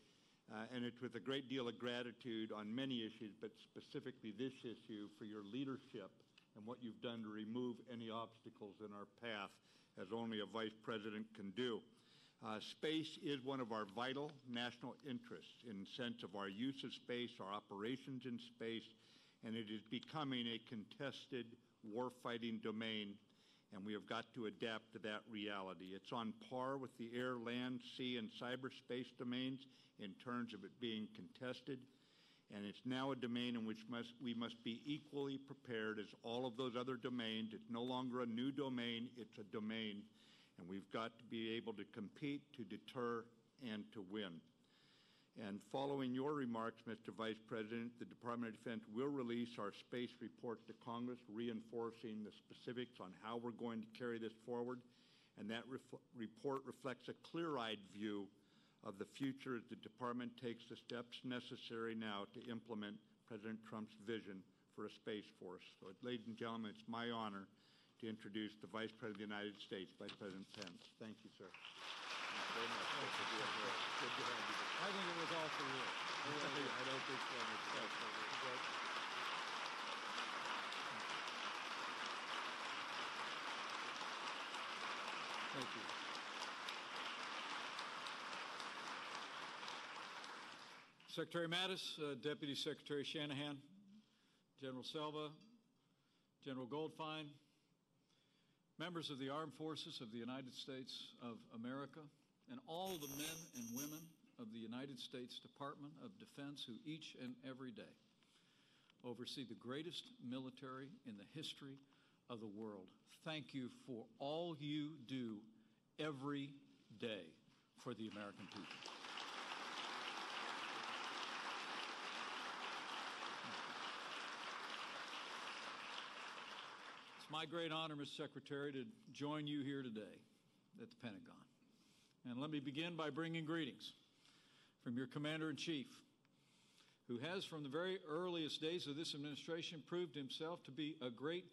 And it's with a great deal of gratitude on many issues, but specifically this issue for your leadership and what you've done to remove any obstacles in our path, as only a Vice President can do. Space is one of our vital national interests in the sense of our use of space, our operations in space, and it is becoming a contested warfighting domain, and we have got to adapt to that reality. It's on par with the air, land, sea, and cyberspace domains in terms of it being contested, and it's now a domain in which we must be equally prepared as all of those other domains. It's no longer a new domain, it's a domain. And we've got to be able to compete, to deter, and to win. And following your remarks, Mr. Vice President, the Department of Defense will release our space report to Congress, reinforcing the specifics on how we're going to carry this forward. And that report reflects a clear-eyed view of the future as the Department takes the steps necessary now to implement President Trump's vision for a space force. So, ladies and gentlemen, it's my honor to introduce the Vice President of the United States, Vice President Pence. Thank you, sir. Very much. Good to have you. I think it was all for you. I don't think so. Thank you. Secretary Mattis, Deputy Secretary Shanahan, General Silva, General Goldfein, members of the Armed Forces of the United States of America, and all the men and women of the United States Department of Defense who each and every day oversee the greatest military in the history of the world. Thank you for all you do every day for the American people. It's my great honor, Mr. Secretary, to join you here today at the Pentagon. And let me begin by bringing greetings from your Commander-in-Chief, who has, from the very earliest days of this administration, proved himself to be a great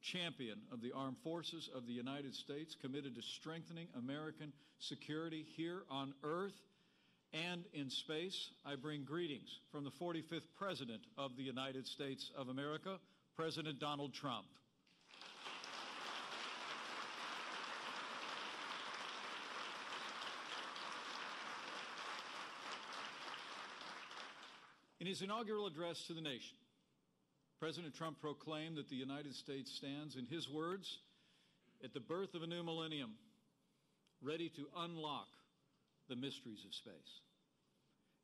champion of the armed forces of the United States, committed to strengthening American security here on Earth and in space. I bring greetings from the 45th President of the United States of America, President Donald Trump. In his inaugural address to the nation, President Trump proclaimed that the United States stands, in his words, at the birth of a new millennium, ready to unlock the mysteries of space.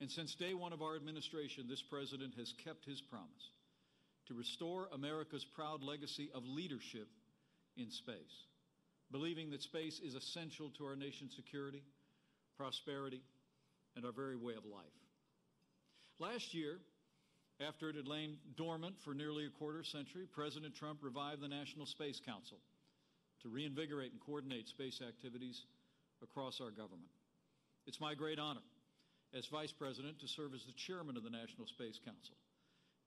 And since day one of our administration, this president has kept his promise to restore America's proud legacy of leadership in space, believing that space is essential to our nation's security, prosperity, and our very way of life. Last year, after it had lain dormant for nearly a quarter century, President Trump revived the National Space Council to reinvigorate and coordinate space activities across our government. It's my great honor as Vice President to serve as the chairman of the National Space Council.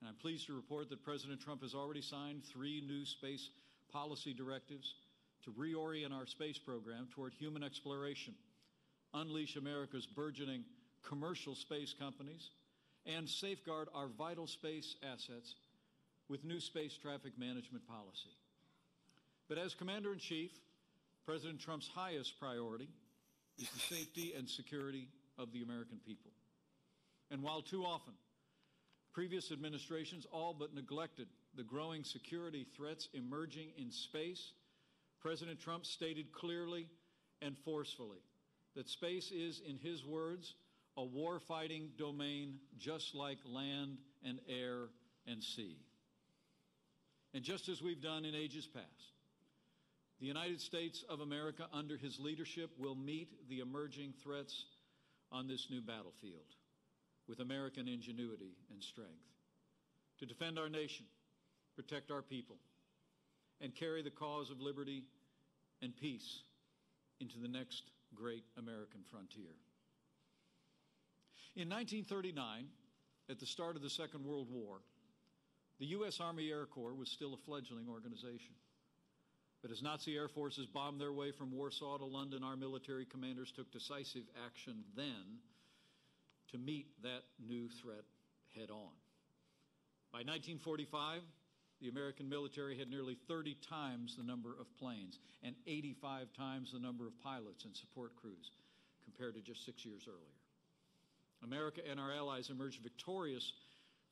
And I'm pleased to report that President Trump has already signed 3 new space policy directives to reorient our space program toward human exploration, unleash America's burgeoning commercial space companies, and safeguard our vital space assets with new space traffic management policy. But as Commander-in-Chief, President Trump's highest priority is the safety and security of the American people. And while too often previous administrations all but neglected the growing security threats emerging in space, President Trump stated clearly and forcefully that space is, in his words, a war-fighting domain just like land and air and sea. And just as we've done in ages past, the United States of America, under his leadership, will meet the emerging threats on this new battlefield with American ingenuity and strength to defend our nation, protect our people, and carry the cause of liberty and peace into the next great American frontier. In 1939, at the start of the Second World War, the U.S. Army Air Corps was still a fledgling organization. But as Nazi air forces bombed their way from Warsaw to London, our military commanders took decisive action then to meet that new threat head on. By 1945, the American military had nearly 30 times the number of planes and 85 times the number of pilots and support crews compared to just 6 years earlier. America and our allies emerged victorious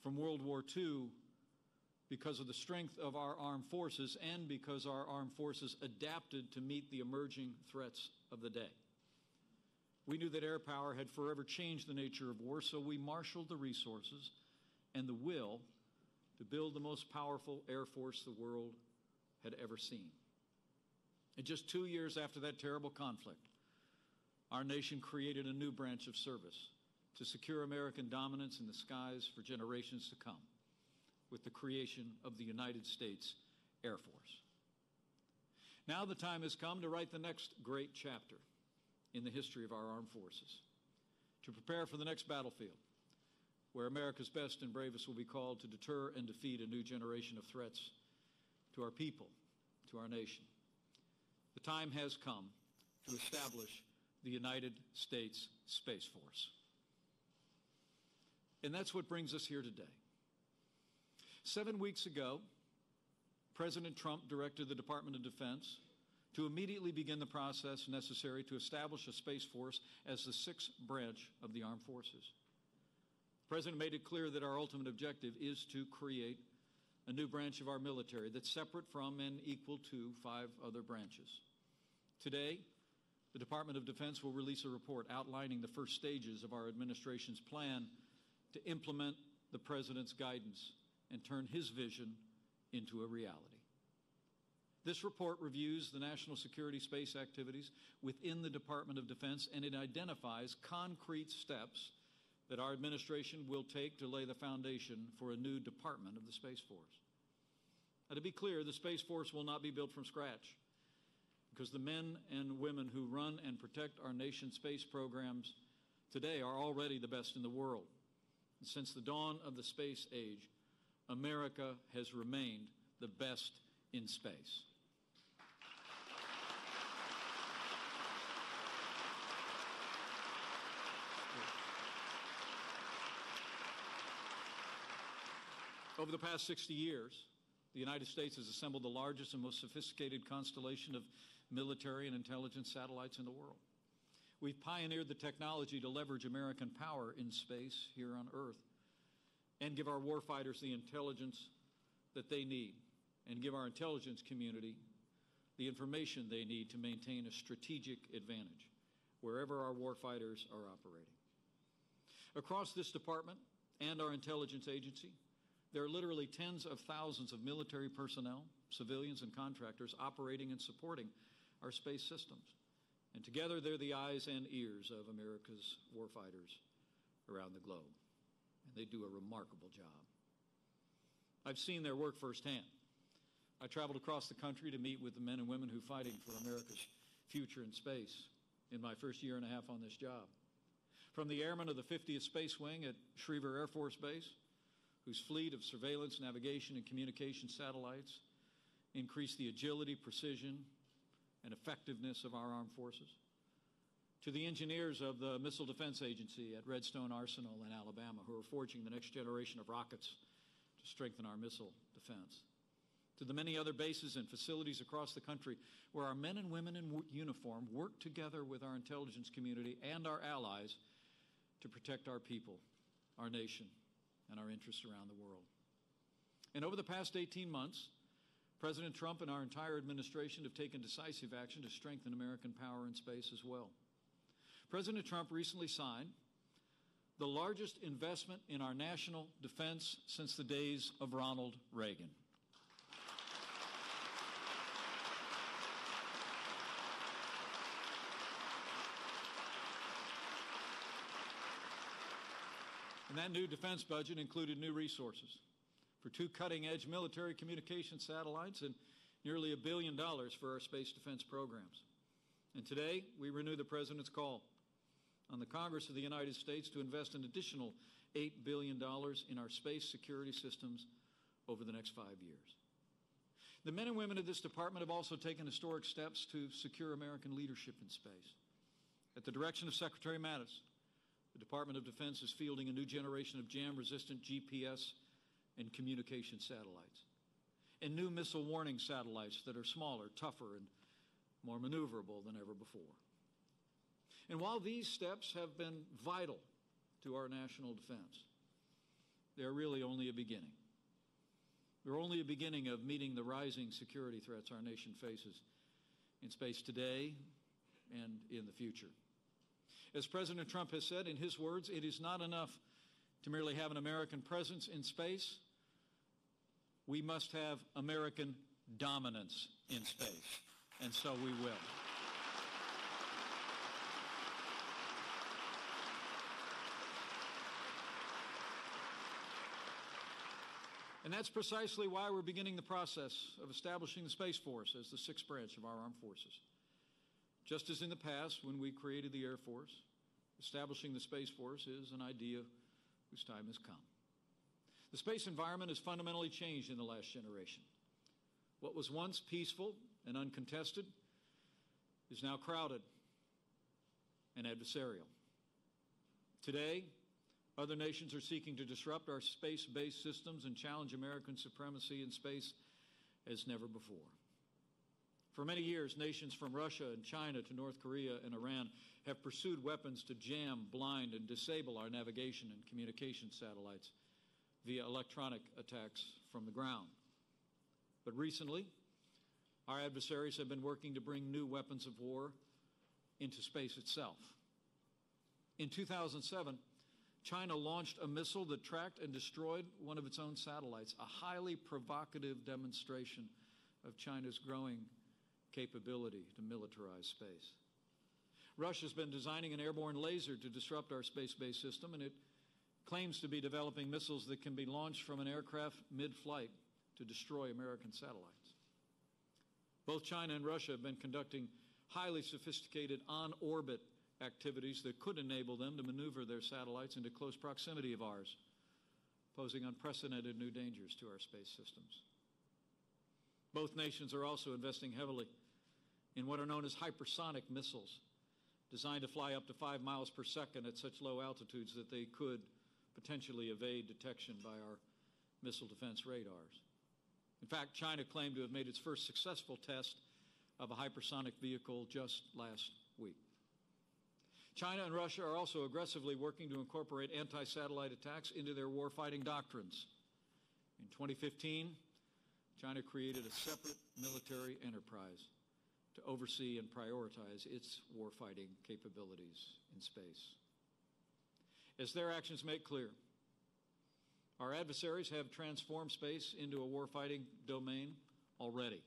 from World War II because of the strength of our armed forces and because our armed forces adapted to meet the emerging threats of the day. We knew that air power had forever changed the nature of war, so we marshaled the resources and the will to build the most powerful air force the world had ever seen. And just 2 years after that terrible conflict, our nation created a new branch of service to secure American dominance in the skies for generations to come, with the creation of the United States Air Force. Now the time has come to write the next great chapter in the history of our armed forces, to prepare for the next battlefield, where America's best and bravest will be called to deter and defeat a new generation of threats to our people, to our nation. The time has come to establish the United States Space Force. And that's what brings us here today. 7 weeks ago, President Trump directed the Department of Defense to immediately begin the process necessary to establish a Space Force as the sixth branch of the armed forces. The President made it clear that our ultimate objective is to create a new branch of our military that's separate from and equal to 5 other branches. Today, the Department of Defense will release a report outlining the first stages of our administration's plan to implement the President's guidance and turn his vision into a reality. This report reviews the national security space activities within the Department of Defense, and it identifies concrete steps that our administration will take to lay the foundation for a new department of the Space Force. Now, to be clear, the Space Force will not be built from scratch, because the men and women who run and protect our nation's space programs today are already the best in the world. And since the dawn of the space age, America has remained the best in space. Over the past 60 years, the United States has assembled the largest and most sophisticated constellation of military and intelligence satellites in the world. We've pioneered the technology to leverage American power in space here on Earth and give our warfighters the intelligence that they need and give our intelligence community the information they need to maintain a strategic advantage wherever our warfighters are operating. Across this department and our intelligence agency, there are literally tens of thousands of military personnel, civilians, and contractors operating and supporting our space systems. And together, they're the eyes and ears of America's warfighters around the globe. And they do a remarkable job. I've seen their work firsthand. I traveled across the country to meet with the men and women who are fighting for America's future in space in my first year and a half on this job. From the airmen of the 50th Space Wing at Schriever Air Force Base, whose fleet of surveillance, navigation, and communication satellites increase the agility, precision, and effectiveness of our armed forces, to the engineers of the Missile Defense Agency at Redstone Arsenal in Alabama, who are forging the next generation of rockets to strengthen our missile defense, to the many other bases and facilities across the country where our men and women in uniform work together with our intelligence community and our allies to protect our people, our nation, and our interests around the world. And over the past 18 months, President Trump and our entire administration have taken decisive action to strengthen American power in space as well. President Trump recently signed the largest investment in our national defense since the days of Ronald Reagan. And that new defense budget included new resources for 2 cutting-edge military communication satellites and nearly $1 billion for our space defense programs. And today, we renew the President's call on the Congress of the United States to invest an additional $8 billion in our space security systems over the next 5 years. The men and women of this department have also taken historic steps to secure American leadership in space. At the direction of Secretary Mattis, the Department of Defense is fielding a new generation of jam-resistant GPS and communication satellites, and new missile warning satellites that are smaller, tougher, and more maneuverable than ever before. And while these steps have been vital to our national defense, they're really only a beginning. They're only a beginning of meeting the rising security threats our nation faces in space today and in the future. As President Trump has said, in his words, it is not enough to merely have an American presence in space. We must have American dominance in space, and so we will. And that's precisely why we're beginning the process of establishing the Space Force as the 6th branch of our armed forces. Just as in the past, when we created the Air Force, establishing the Space Force is an idea whose time has come. The space environment has fundamentally changed in the last generation. What was once peaceful and uncontested is now crowded and adversarial. Today, other nations are seeking to disrupt our space-based systems and challenge American supremacy in space as never before. For many years, nations from Russia and China to North Korea and Iran have pursued weapons to jam, blind, and disable our navigation and communication satellites via electronic attacks from the ground. But recently, our adversaries have been working to bring new weapons of war into space itself. In 2007, China launched a missile that tracked and destroyed one of its own satellites, a highly provocative demonstration of China's growing capability to militarize space. Russia's been designing an airborne laser to disrupt our space-based system, and it claims to be developing missiles that can be launched from an aircraft mid-flight to destroy American satellites. Both China and Russia have been conducting highly sophisticated on-orbit activities that could enable them to maneuver their satellites into close proximity of ours, posing unprecedented new dangers to our space systems. Both nations are also investing heavily in what are known as hypersonic missiles, designed to fly up to 5 miles per second at such low altitudes that they could potentially evade detection by our missile defense radars. In fact, China claimed to have made its first successful test of a hypersonic vehicle just last week. China and Russia are also aggressively working to incorporate anti-satellite attacks into their warfighting doctrines. In 2015, China created a separate military enterprise to oversee and prioritize its warfighting capabilities in space. As their actions make clear, our adversaries have transformed space into a warfighting domain already,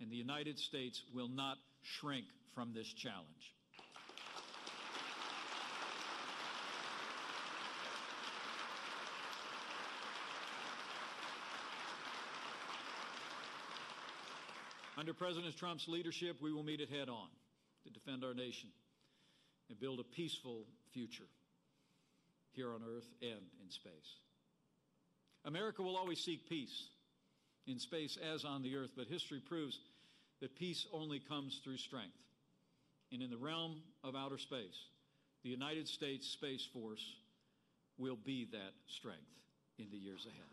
and the United States will not shrink from this challenge. Under President Trump's leadership, we will meet it head on to defend our nation and build a peaceful future here on Earth and in space. America will always seek peace in space as on the Earth, but history proves that peace only comes through strength. And in the realm of outer space, the United States Space Force will be that strength in the years ahead.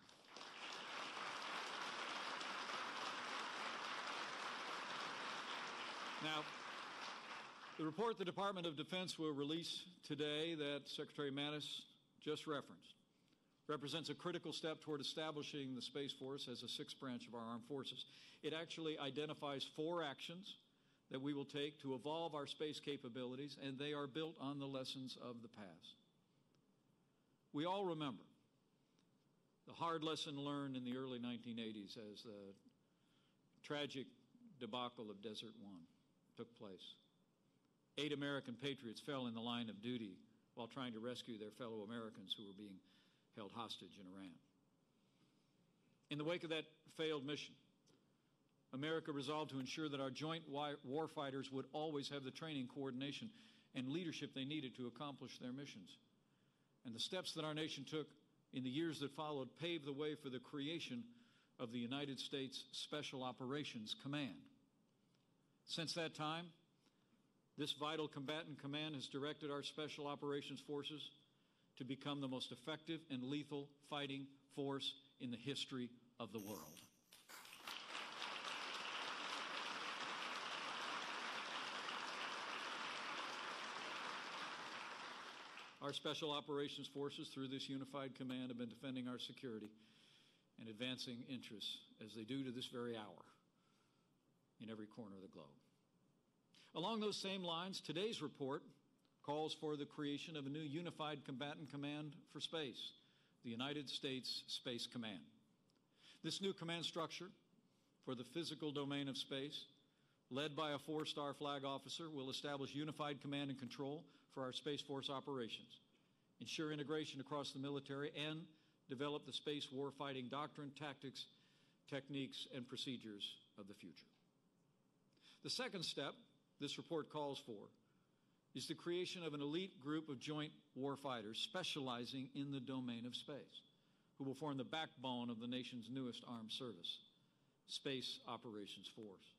Now, the report the Department of Defense will release today that Secretary Mattis just referenced represents a critical step toward establishing the Space Force as a sixth branch of our armed forces. It actually identifies 4 actions that we will take to evolve our space capabilities, and they are built on the lessons of the past. We all remember the hard lesson learned in the early 1980s as the tragic debacle of Desert One took place. 8 American patriots fell in the line of duty while trying to rescue their fellow Americans who were being held hostage in Iran. In the wake of that failed mission, America resolved to ensure that our joint warfighters would always have the training, coordination, and leadership they needed to accomplish their missions. And the steps that our nation took in the years that followed paved the way for the creation of the United States Special Operations Command. Since that time, this vital combatant command has directed our Special Operations Forces to become the most effective and lethal fighting force in the history of the world. Our Special Operations Forces, through this unified command, have been defending our security and advancing interests, as they do to this very hour, in every corner of the globe. Along those same lines, today's report calls for the creation of a new unified combatant command for space, the United States Space Command. This new command structure for the physical domain of space, led by a 4-star flag officer, will establish unified command and control for our Space Force operations, ensure integration across the military, and develop the space warfighting doctrine, tactics, techniques, and procedures of the future. The second step this report calls for is the creation of an elite group of joint warfighters specializing in the domain of space, who will form the backbone of the nation's newest armed service, Space Operations Force.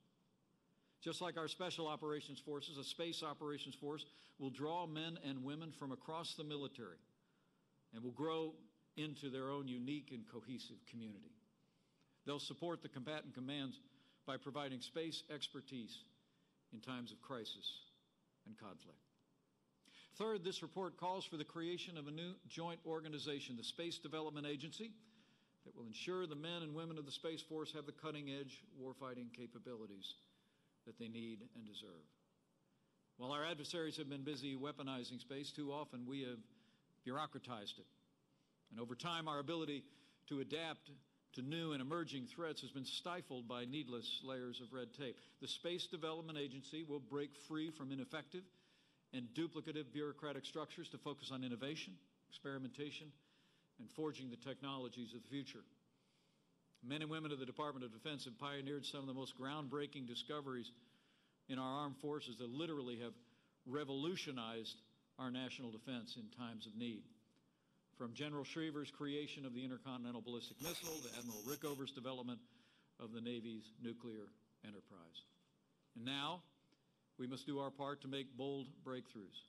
Just like our Special Operations Forces, a Space Operations Force will draw men and women from across the military and will grow into their own unique and cohesive community. They'll support the combatant commands by providing space expertise in times of crisis and conflict. Third, this report calls for the creation of a new joint organization, the Space Development Agency, that will ensure the men and women of the Space Force have the cutting-edge warfighting capabilities that they need and deserve. While our adversaries have been busy weaponizing space, too often we have bureaucratized it. And over time, our ability to adapt to new and emerging threats has been stifled by needless layers of red tape. The Space Development Agency will break free from ineffective and duplicative bureaucratic structures to focus on innovation, experimentation, and forging the technologies of the future. Men and women of the Department of Defense have pioneered some of the most groundbreaking discoveries in our armed forces that literally have revolutionized our national defense in times of need. From General Schriever's creation of the intercontinental ballistic missile to Admiral Rickover's development of the Navy's nuclear enterprise. And now, we must do our part to make bold breakthroughs,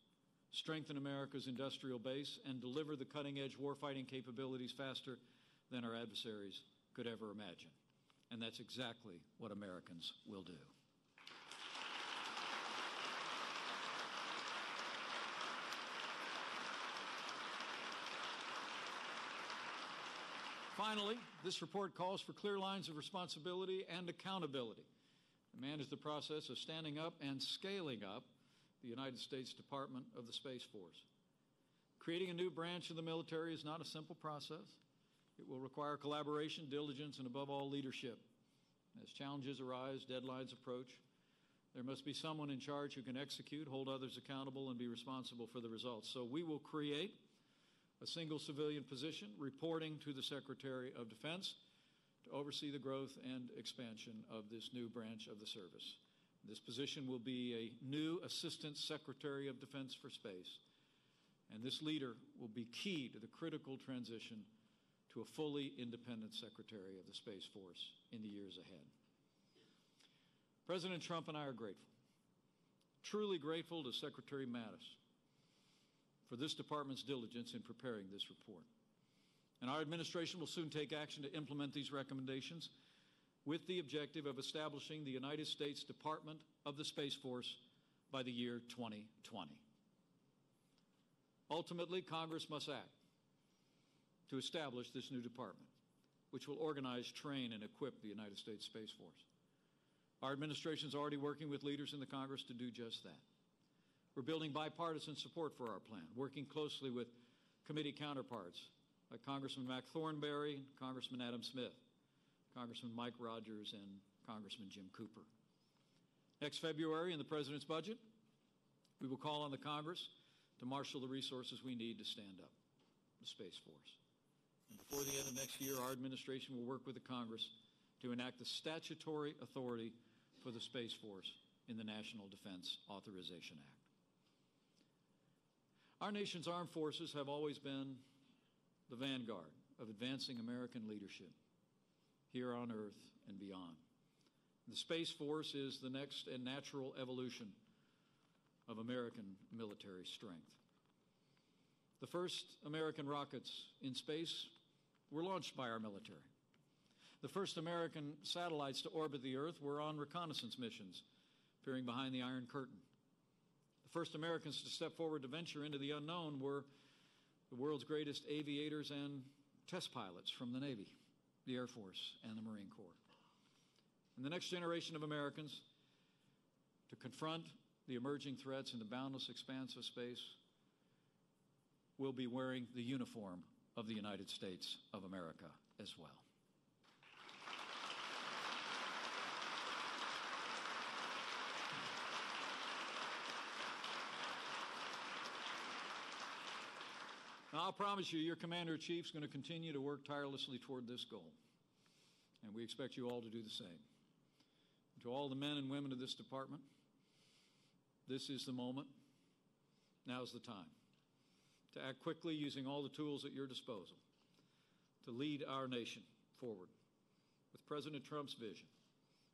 strengthen America's industrial base, and deliver the cutting-edge warfighting capabilities faster than our adversaries could ever imagine. And that's exactly what Americans will do. Finally, this report calls for clear lines of responsibility and accountability. The man is the process of standing up and scaling up the United States Department of the Space Force. Creating a new branch of the military is not a simple process. It will require collaboration, diligence, and above all, leadership. As challenges arise, deadlines approach, there must be someone in charge who can execute, hold others accountable, and be responsible for the results. So we will create a single civilian position reporting to the Secretary of Defense to oversee the growth and expansion of this new branch of the service. This position will be a new Assistant Secretary of Defense for Space, and this leader will be key to the critical transition to a fully independent Secretary of the Space Force in the years ahead. President Trump and I are grateful, truly grateful to Secretary Mattis for this department's diligence in preparing this report. And our administration will soon take action to implement these recommendations with the objective of establishing the United States Department of the Space Force by the year 2020. Ultimately, Congress must act. to establish this new department, which will organize, train, and equip the United States Space Force. Our administration is already working with leaders in the Congress to do just that. We're building bipartisan support for our plan, working closely with committee counterparts like Congressman Mac Thornberry, Congressman Adam Smith, Congressman Mike Rogers, and Congressman Jim Cooper. Next February, in the President's budget, we will call on the Congress to marshal the resources we need to stand up the Space Force. And before the end of next year, our administration will work with the Congress to enact the statutory authority for the Space Force in the National Defense Authorization Act. Our nation's armed forces have always been the vanguard of advancing American leadership here on Earth and beyond. The Space Force is the next and natural evolution of American military strength. The first American rockets in space were launched by our military. The first American satellites to orbit the Earth were on reconnaissance missions, peering behind the Iron Curtain. The first Americans to step forward to venture into the unknown were the world's greatest aviators and test pilots from the Navy, the Air Force, and the Marine Corps. And the next generation of Americans to confront the emerging threats in the boundless expanse of space will be wearing the uniform of the United States of America as well. Now, I'll promise you, your Commander-in-Chief is going to continue to work tirelessly toward this goal, and we expect you all to do the same. To all the men and women of this department, this is the moment, now's the time, to act quickly using all the tools at your disposal to lead our nation forward with President Trump's vision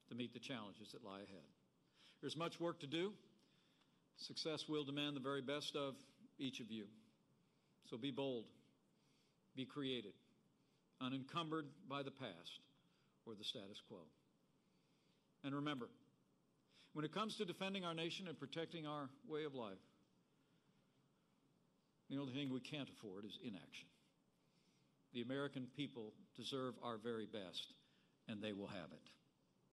to meet the challenges that lie ahead. There's much work to do. Success will demand the very best of each of you. So be bold, be creative, unencumbered by the past or the status quo. And remember, when it comes to defending our nation and protecting our way of life, the only thing we can't afford is inaction. The American people deserve our very best, and they will have it.